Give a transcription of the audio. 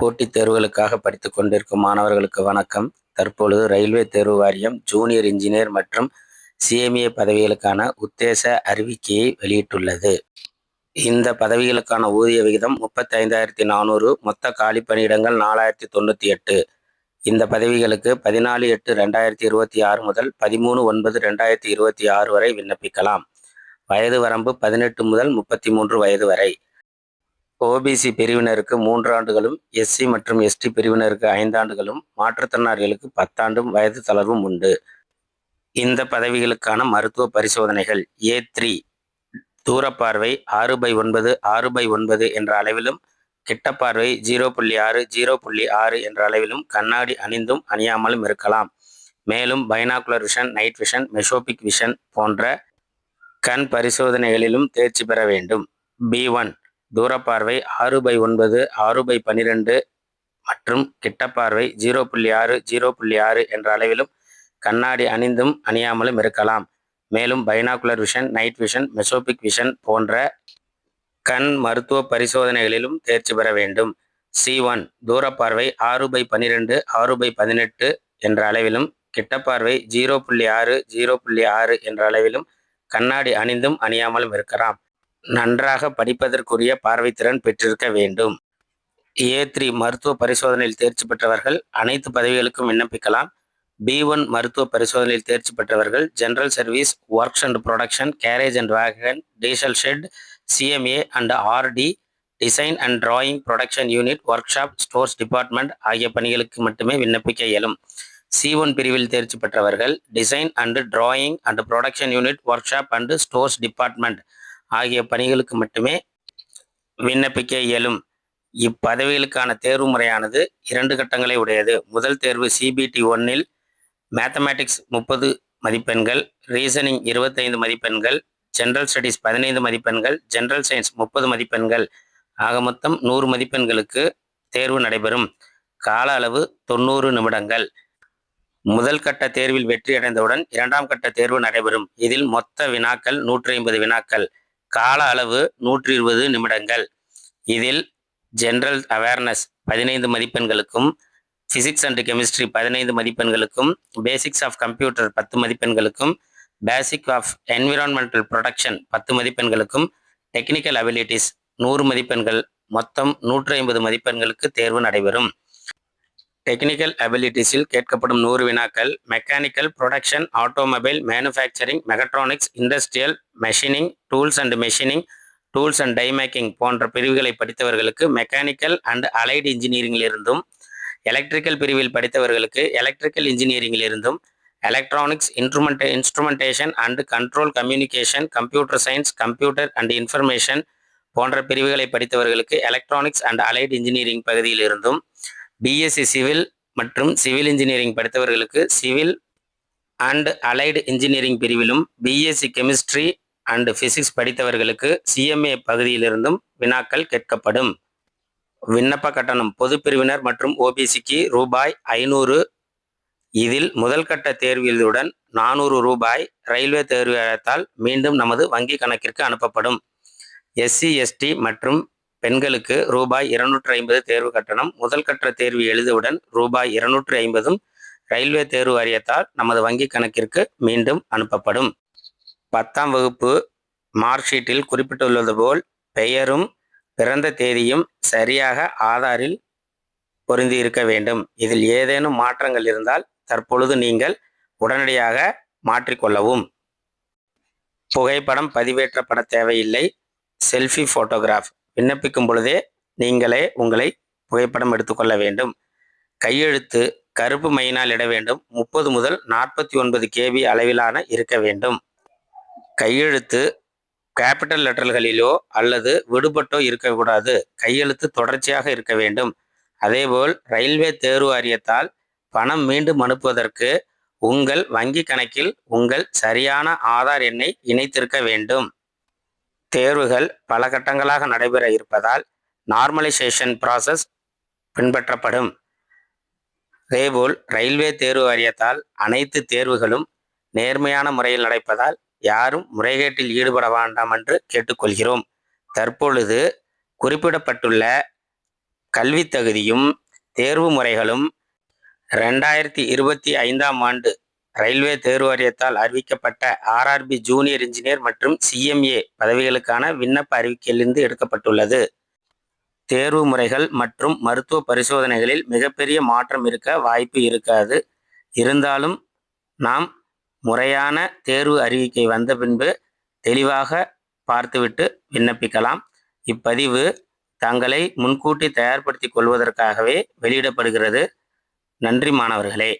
போட்டித் தேர்வுகளுக்காக படித்துக் கொண்டிருக்கும் மாணவர்களுக்கு வணக்கம். தற்பொழுது ரயில்வே தேர்வு வாரியம் ஜூனியர் இன்ஜினியர் மற்றும் சிஎம்ஏ பதவிகளுக்கான உத்தேச அறிவிக்கையை வெளியிட்டுள்ளது. இந்த பதவிகளுக்கான ஊதிய விகிதம் 35,400, மொத்த காலி பணியிடங்கள் 4,098. இந்த பதவிகளுக்கு 14/8/2026 முதல் 13/9/2026 வரை விண்ணப்பிக்கலாம். வயது வரம்பு 18 முதல் 33 வயது வரை. ஓபிசி பிரிவினருக்கு 3 ஆண்டுகளும், எஸ்சி மற்றும் எஸ்டி பிரிவினருக்கு 5 ஆண்டுகளும், மாற்றுத்திறனாளிகளுக்கு 10 ஆண்டும் வயது தளர்வும் உண்டு. இந்த பதவிகளுக்கான மருத்துவ பரிசோதனைகள்: A3 தூரப்பார்வை 6/9 6/9 என்ற அளவிலும், கிட்டப்பார்வை 0.6 0.6 என்ற அளவிலும் கண்ணாடி அணிந்தும் அணியாமலும் இருக்கலாம். மேலும் binocular vision, night vision, mesopic vision போன்ற கண் பரிசோதனைகளிலும் தேர்ச்சி பெற வேண்டும். B1 தூரப்பார்வை 6/9 6/12 மற்றும் கிட்டப்பார்வை 0.6 0.6 என்ற அளவிலும் கண்ணாடி அணிந்தும் அணியாமலும் இருக்கலாம். மேலும் binocular vision, night vision, mesopic vision போன்ற கண் மருத்துவ பரிசோதனைகளிலும் தேர்ச்சி பெற வேண்டும். C1 தூரப்பார்வை 6/12 6/18 என்ற அளவிலும், கிட்டப்பார்வை 0.6 0.6 என்ற அளவிலும் கண்ணாடி அணிந்தும் அணியாமலும் இருக்கலாம். நன்றாக படிப்பதற்குரிய பார்வைத்திறன் பெற்றிருக்க வேண்டும். A3 மருத்துவ பரிசோதனையில் தேர்ச்சி பெற்றவர்கள் அனைத்து பதவிகளுக்கும் விண்ணப்பிக்கலாம். B1 மருத்துவ பரிசோதனையில் தேர்ச்சி பெற்றவர்கள் general service, works and production, garage and wagon, diesel shed, CMA and RD, design and drawing, production unit, workshop, stores department ஆகிய பணிகளுக்கு மட்டுமே விண்ணப்பிக்க இயலும். C1 பிரிவில் தேர்ச்சி பெற்றவர்கள் design and drawing and production unit, workshop and stores department ஆகிய பணிகளுக்கு மட்டுமே விண்ணப்பிக்க இயலும். இப்பதவிகளுக்கான தேர்வு முறையானது 2 கட்டங்களை உடையது. முதல் தேர்வு CBT 1இல் மேத்தமேட்டிக்ஸ் 30 மதிப்பெண்கள், ரீசனிங் 25 மதிப்பெண்கள், ஜெனரல் ஸ்டடீஸ் 15 மதிப்பெண்கள், ஜெனரல் சயின்ஸ் 30 மதிப்பெண்கள் ஆக மொத்தம் 100 மதிப்பெண்களுக்கு தேர்வு நடைபெறும். கால அளவு 90 நிமிடங்கள். முதல் கட்ட தேர்வில் வெற்றி அடைந்தவுடன் 2ஆம் கட்ட தேர்வு நடைபெறும். இதில் மொத்த வினாக்கள் 150 வினாக்கள். கால அளவு 120 நிமிடங்கள். இதில் ஜெனரல் அவேர்னஸ் 15 மதிப்பெண்களுக்கும், பிசிக்ஸ் அண்ட் கெமிஸ்ட்ரி 15 மதிப்பெண்களுக்கும், பேசிக்ஸ் ஆஃப் கம்ப்யூட்டர் 10 மதிப்பெண்களுக்கும், பேசிக் ஆஃப் என்விரான்மெண்டல் ப்ரொடக்ஷன் 10 மதிப்பெண்களுக்கும், டெக்னிக்கல் அபிலிட்டிஸ் 100 மதிப்பெண்கள், மொத்தம் 150 மதிப்பெண்களுக்கு தேர்வு நடைபெறும். டெக்னிக்கல் அபிலிட்டிஸில் கேட்கப்படும் 100 வினாக்கள் mechanical, production, automobile, manufacturing, mechatronics, industrial, machining, tools and machining, tools and die making போன்ற பிரிவுகளை படித்தவர்களுக்கு மெக்கானிக்கல் அண்ட் அலைடு இன்ஜினியரிங்கிலிருந்தும், எலக்ட்ரிக்கல் பிரிவில் படித்தவர்களுக்கு எலக்ட்ரிக்கல் இன்ஜினியரிங்கிலிருந்தும், electronics, instrumentation and control, communication, computer science, computer and information போன்ற பிரிவுகளை படித்தவர்களுக்கு எலக்ட்ரானிக்ஸ் அண்ட் அலைடு இன்ஜினியரிங் பகுதியிலிருந்தும், பிஎஸ்சி சிவில் மற்றும் சிவில் இன்ஜினியரிங் படித்தவர்களுக்கு சிவில் அண்ட் அலைடு இன்ஜினியரிங் பிரிவிலும், பிஎஸ்சி கெமிஸ்ட்ரி அண்ட் பிசிக்ஸ் படித்தவர்களுக்கு சிஎம்ஏ பகுதியிலிருந்தும் வினாக்கள் கேட்கப்படும். விண்ணப்ப கட்டணம் பொது பிரிவினர் மற்றும் ஓபிசிக்கு ரூ.500. இதில் முதல் கட்ட தேர்விலுடன் ரூ.400 ரயில்வே தேர்வாணையத்தால் மீண்டும் நமது வங்கி கணக்கிற்கு அனுப்பப்படும். எஸ்சி, எஸ்டி மற்றும் பெண்களுக்கு ரூ.250 தேர்வு கட்டணம் முதல் கட்ட தேர்வு எழுதியவுடன் ரூ.250 ரயில்வே தேர்வு வாரியத்தால் நமது வங்கி கணக்கிற்கு மீண்டும் அனுப்பப்படும். 10ஆம் வகுப்பு மார்க் ஷீட்டில் குறிப்பிட்டுள்ளது போல் பெயரும் பிறந்த தேதியும் சரியாக ஆதாரில் பொருந்தி இருக்க வேண்டும். இதில் ஏதேனும் மாற்றங்கள் இருந்தால் தற்பொழுது நீங்கள் உடனடியாக மாற்றிக்கொள்ளவும். புகைப்படம் பதிவேற்றப்பட தேவையில்லை. செல்ஃபி போட்டோகிராஃப் விண்ணப்பிக்கும் பொழுதே நீங்களே உங்களை புகைப்படம் எடுத்துக்கொள்ள வேண்டும். கையெழுத்து கருப்பு மையினால் இட வேண்டும். 30 முதல் 49 KB அளவிலான இருக்க வேண்டும். கையெழுத்து கேபிட்டல் லெட்டர்களிலோ அல்லது விடுபட்டோ இருக்கக்கூடாது. கையெழுத்து தொடர்ச்சியாக இருக்க வேண்டும். அதேபோல் ரயில்வே தேர்வு வாரியத்தால் பணம் மீண்டும் அனுப்புவதற்கு உங்கள் வங்கி கணக்கில் உங்கள் சரியான ஆதார் எண்ணை இணைத்திருக்க வேண்டும். தேர்வுகள் பல கட்டங்களாக நடைபெற இருப்பதால் நார்மலைசேஷன் ப்ராசஸ் பின்பற்றப்படும். அதேபோல் ரயில்வே தேர்வு வாரியத்தால் அனைத்து தேர்வுகளும் நேர்மையான முறையில் நடப்பதால் யாரும் முறைகேட்டில் ஈடுபட வேண்டாம் என்று கேட்டுக்கொள்கிறோம். தற்பொழுது குறிப்பிடப்பட்டுள்ள கல்வித் தகுதியும் தேர்வு முறைகளும் 2025ஆம் ஆண்டு ரயில்வே தேர்வு வாரியத்தால் அறிவிக்கப்பட்ட ஆர்ஆர்பி ஜூனியர் இன்ஜினியர் மற்றும் சிஎம்ஏ பதவிகளுக்கான விண்ணப்ப அறிவிக்கையிலிருந்து எடுக்கப்பட்டுள்ளது. தேர்வு முறைகள் மற்றும் மருத்துவ பரிசோதனைகளில் மிகப்பெரிய மாற்றம் இருக்க வாய்ப்பு இருக்காது. இருந்தாலும் நாம் முறையான தேர்வு அறிவிக்கை வந்த பின்பு தெளிவாக பார்த்துவிட்டு விண்ணப்பிக்கலாம். இப்பதிவு தங்களை முன்கூட்டி தயார்படுத்திக் கொள்வதற்காகவே வெளியிடப்படுகிறது. நன்றி மாணவர்களே.